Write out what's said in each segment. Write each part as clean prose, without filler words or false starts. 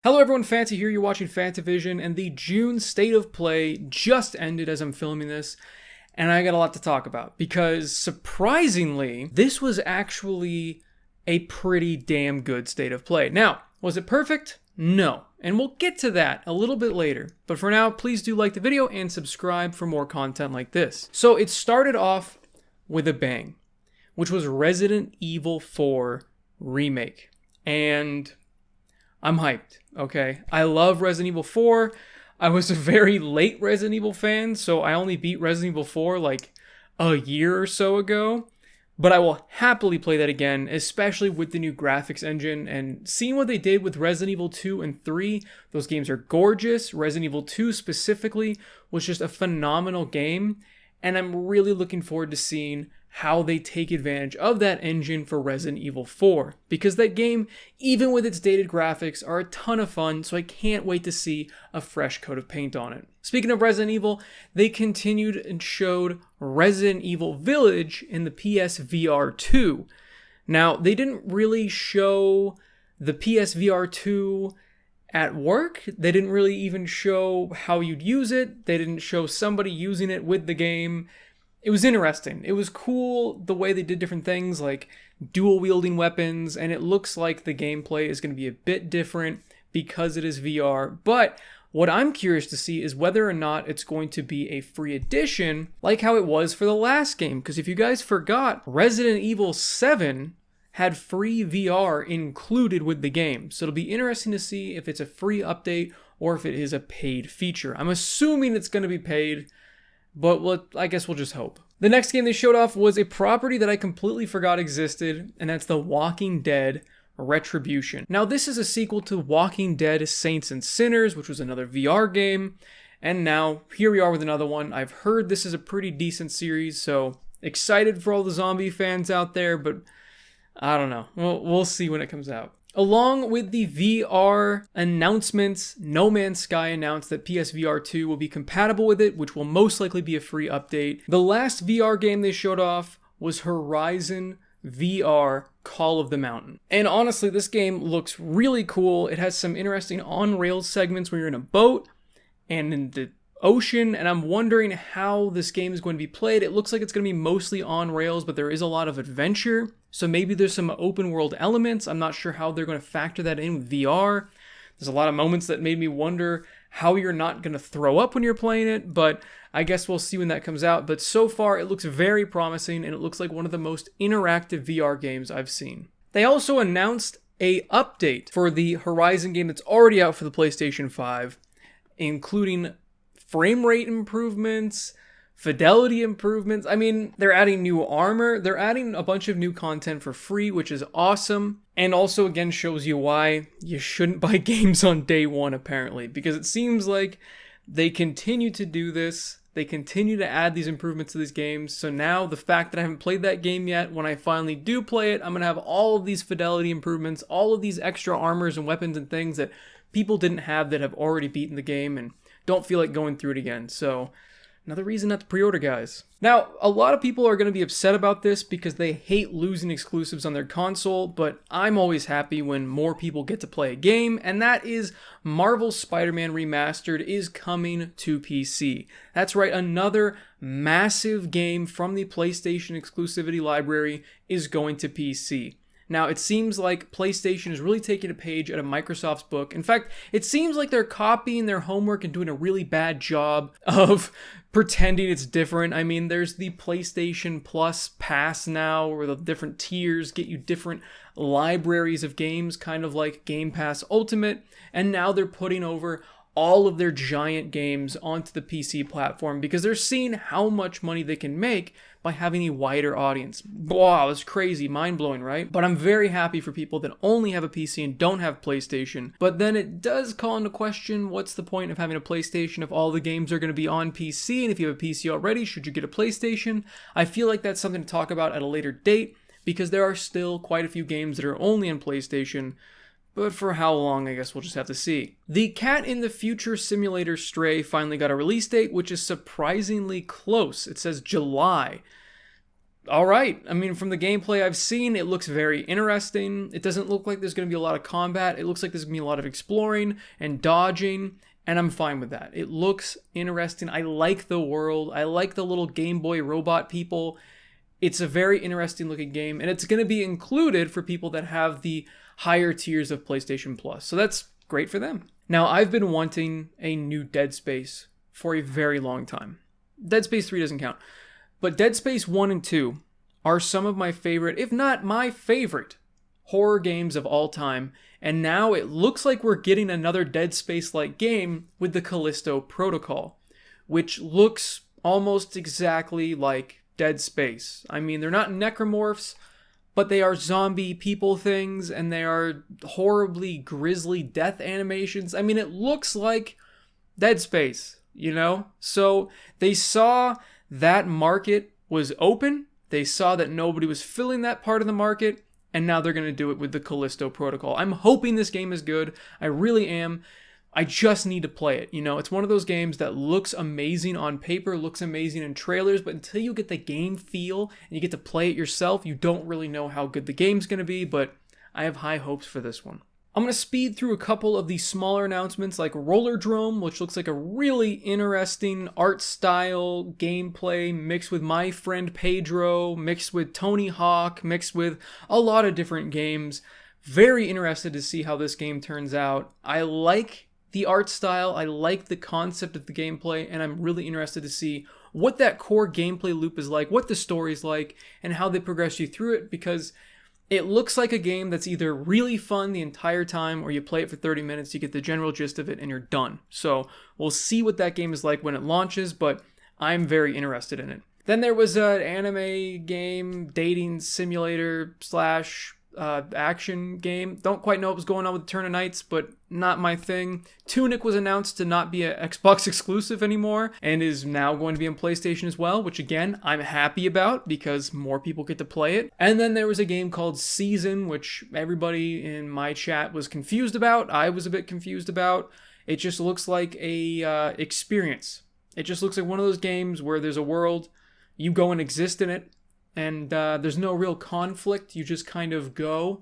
Hello everyone, Fanta here, you're watching FANTAVISION, and the June State of Play just ended as I'm filming this, and I got a lot to talk about, because surprisingly, this was actually a pretty damn good State of Play. Now, was it perfect? No, and we'll get to that a little bit later, but for now, please do like the video and subscribe for more content like this. So it started off with a bang, which was Resident Evil 4 Remake, and I'm hyped, okay? I love Resident Evil 4. I was a very late Resident Evil fan, so I only beat Resident Evil 4 like a year or so ago. But I will happily play that again, especially with the new graphics engine. And seeing what they did with Resident Evil 2 and 3, those games are gorgeous. Resident Evil 2 specifically was just a phenomenal game. And I'm really looking forward to seeing how they take advantage of that engine for Resident Evil 4, because that game, even with its dated graphics, are a ton of fun, so I can't wait to see a fresh coat of paint on it. Speaking of Resident Evil, they continued and showed Resident Evil Village in the PSVR 2. Now, they didn't really show the PSVR 2 at work. They didn't really even show how you'd use it. They didn't show somebody using it with the game. It was interesting. It was cool the way they did different things like dual wielding weapons, and it looks like the gameplay is going to be a bit different because it is VR. But what I'm curious to see is whether or not it's going to be a free edition like how it was for the last game. Because if you guys forgot, Resident Evil 7 had free VR included with the game. So it'll be interesting to see if it's a free update or if it is a paid feature. I'm assuming it's going to be paid, but I guess we'll just hope. The next game they showed off was a property that I completely forgot existed, and that's The Walking Dead Retribution. Now, this is a sequel to Walking Dead Saints and Sinners, which was another VR game, and now here we are with another one. I've heard this is a pretty decent series, so excited for all the zombie fans out there, but I don't know. We'll see when it comes out. Along with the VR announcements, No Man's Sky announced that PSVR 2 will be compatible with it, which will most likely be a free update. The last VR game they showed off was Horizon VR Call of the Mountain. And honestly, this game looks really cool. It has some interesting on-rails segments where you're in a boat and in the ocean, and I'm wondering how this game is going to be played. It looks like it's going to be mostly on rails, but there is a lot of adventure, so maybe there's some open world elements. I'm not sure how they're going to factor that in with VR. There's a lot of moments that made me wonder how you're not going to throw up when you're playing it, but I guess we'll see when that comes out. But so far, it looks very promising, and it looks like one of the most interactive VR games I've seen. They also announced a update for the Horizon game that's already out for the PlayStation 5, including frame rate improvements, fidelity improvements. I mean, they're adding new armor. They're adding a bunch of new content for free, which is awesome. And also, again, shows you why you shouldn't buy games on day one, apparently. Because it seems like they continue to do this. They continue to add these improvements to these games. So now, the fact that I haven't played that game yet, when I finally do play it, I'm going to have all of these fidelity improvements, all of these extra armors and weapons and things that people didn't have that have already beaten the game and don't feel like going through it again. So another reason not to pre-order, guys. Now, a lot of people are going to be upset about this because they hate losing exclusives on their console, but I'm always happy when more people get to play a game, and that is Marvel's SpiderMan Remastered is coming to PC. That's right, another massive game from the PlayStation exclusivity library is going to PC. Now, it seems like PlayStation is really taking a page out of Microsoft's book. In fact, it seems like they're copying their homework and doing a really bad job of pretending it's different. I mean, there's the PlayStation Plus Pass now, where the different tiers get you different libraries of games, kind of like Game Pass Ultimate. And now they're putting over all of their giant games onto the PC platform because they're seeing how much money they can make by having a wider audience. Wow, it's crazy, mind-blowing, right? But I'm very happy for people that only have a PC and don't have PlayStation. But then it does call into question, what's the point of having a PlayStation if all the games are going to be on PC? And if you have a PC already, should you get a PlayStation? I feel like that's something to talk about at a later date because there are still quite a few games that are only on PlayStation. But for how long, I guess we'll just have to see. The Cat in the Future Simulator Stray finally got a release date, which is surprisingly close. It says July. all right. I mean, from the gameplay I've seen, it looks very interesting. It doesn't look like there's going to be a lot of combat. It looks like there's going to be a lot of exploring and dodging, and I'm fine with that. It looks interesting. I like the world. I like the little Game Boy robot people. It's a very interesting looking game, and it's going to be included for people that have the higher tiers of PlayStation Plus. So that's great for them. Now, I've been wanting a new Dead Space for a very long time. Dead Space 3 doesn't count. But Dead Space 1 and 2 are some of my favorite, if not my favorite, horror games of all time. And now it looks like we're getting another Dead Space-like game with the Callisto Protocol, which looks almost exactly like Dead Space. I mean, they're not necromorphs, but they are zombie people things, and they are horribly grisly death animations. I mean, it looks like Dead Space, you know? So they saw that market was open. They saw that nobody was filling that part of the market, and now they're going to do it with the Callisto Protocol. I'm hoping this game is good. I really am. I just need to play it. You know, it's one of those games that looks amazing on paper, looks amazing in trailers, but until you get the game feel and you get to play it yourself, you don't really know how good the game's going to be, but I have high hopes for this one. I'm going to speed through a couple of these smaller announcements like Rollerdrome, which looks like a really interesting art style gameplay mixed with My Friend Pedro, mixed with Tony Hawk, mixed with a lot of different games. Very interested to see how this game turns out. I like the art style, I like the concept of the gameplay, and I'm really interested to see what that core gameplay loop is like, what the story's like, and how they progress you through it, because it looks like a game that's either really fun the entire time, or you play it for 30 minutes, you get the general gist of it, and you're done. So we'll see what that game is like when it launches, but I'm very interested in it. Then there was an anime game, dating simulator slash action game. Don't quite know what was going on with Turn of Nights, but not my thing. Tunic was announced to not be an Xbox exclusive anymore and is now going to be on PlayStation as well, which again, I'm happy about because more people get to play it. And then there was a game called Season, which everybody in my chat was confused about. I was a bit confused about. It just looks like a experience. It just looks like one of those games where there's a world, you go and exist in it, and there's no real conflict. You just kind of go.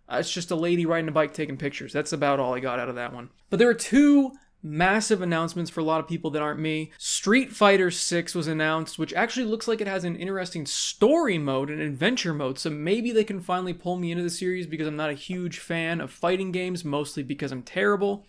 It's just a lady riding a bike taking pictures. That's about all I got out of that one. But there are two massive announcements for a lot of people that aren't me. Street Fighter 6 was announced, which actually looks like it has an interesting story mode and adventure mode. So maybe they can finally pull me into the series because I'm not a huge fan of fighting games, mostly because I'm terrible.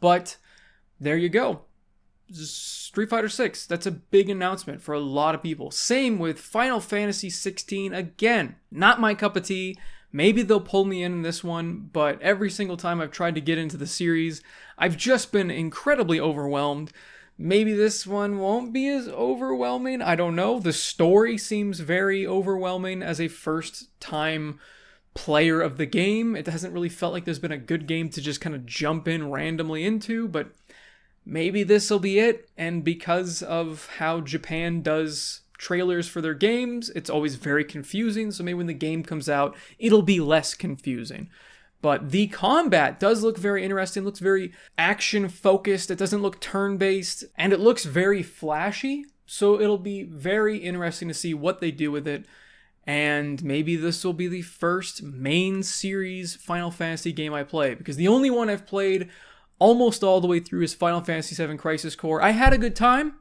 But there you go. Street Fighter 6, that's a big announcement for a lot of people. Same with Final Fantasy 16, again, not my cup of tea. Maybe they'll pull me in this one, but every single time I've tried to get into the series, I've just been incredibly overwhelmed. Maybe this one won't be as overwhelming, I don't know. The story seems very overwhelming as a first-time player of the game. It hasn't really felt like there's been a good game to just kind of jump in randomly into, but maybe this will be it, and because of how Japan does trailers for their games, it's always very confusing, so maybe when the game comes out, it'll be less confusing. But the combat does look very interesting, looks very action-focused, it doesn't look turn-based, and it looks very flashy, so it'll be very interesting to see what they do with it, and maybe this will be the first main series Final Fantasy game I play, because the only one I've played almost all the way through is Final Fantasy VII Crisis Core. I had a good time,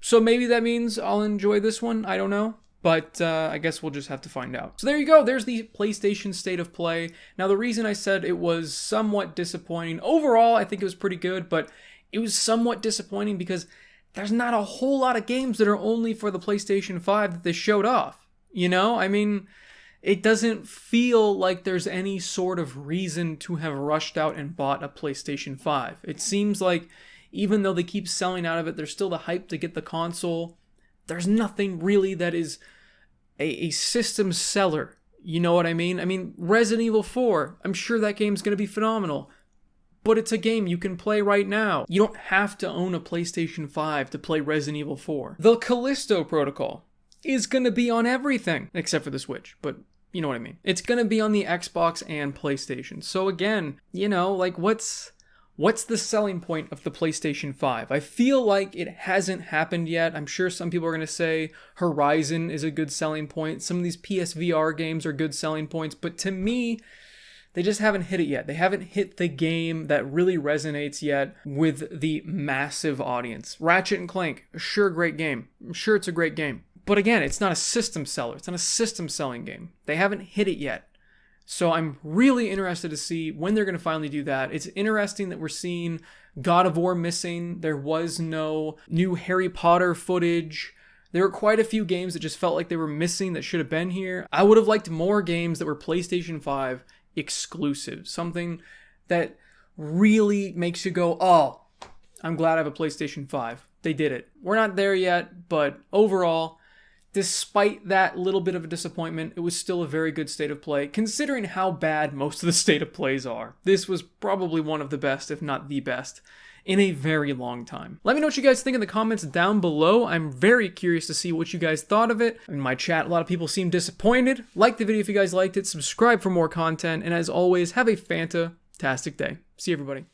so maybe that means I'll enjoy this one. I don't know, but I guess we'll just have to find out. So there you go. There's the PlayStation State of Play. Now, the reason I said it was somewhat disappointing, overall, I think it was pretty good, but it was somewhat disappointing because there's not a whole lot of games that are only for the PlayStation 5 that they showed off. You know, I mean, it doesn't feel like there's any sort of reason to have rushed out and bought a PlayStation 5. It seems like even though they keep selling out of it, there's still the hype to get the console. There's nothing really that is a system seller. You know what I mean? I mean, Resident Evil 4, I'm sure that game's going to be phenomenal. But it's a game you can play right now. You don't have to own a PlayStation 5 to play Resident Evil 4. The Callisto Protocol is going to be on everything, except for the Switch, but you know what I mean. It's going to be on the Xbox and PlayStation. So again, you know, like what's What's the selling point of the PlayStation 5? I feel like it hasn't happened yet. I'm sure some people are going to say Horizon is a good selling point. Some of these PSVR games are good selling points, but to me, they just haven't hit it yet. They haven't hit the game that really resonates yet with the massive audience. Ratchet and Clank, sure, great game. I'm sure it's a great game. But again, it's not a system seller. It's not a system selling game. They haven't hit it yet. So I'm really interested to see when they're going to finally do that. It's interesting that we're seeing God of War missing. There was no new Harry Potter footage. There were quite a few games that just felt like they were missing that should have been here. I would have liked more games that were PlayStation 5 exclusive. Something that really makes you go, oh, I'm glad I have a PlayStation 5. They did it. We're not there yet, but overall, despite that little bit of a disappointment, it was still a very good state of play, considering how bad most of the state of plays are. This was probably one of the best, if not the best, in a very long time. Let me know what you guys think in the comments down below. I'm very curious to see what you guys thought of it. In my chat, a lot of people seem disappointed. Like the video if you guys liked it, subscribe for more content, and as always, have a fantastic day. See you, everybody.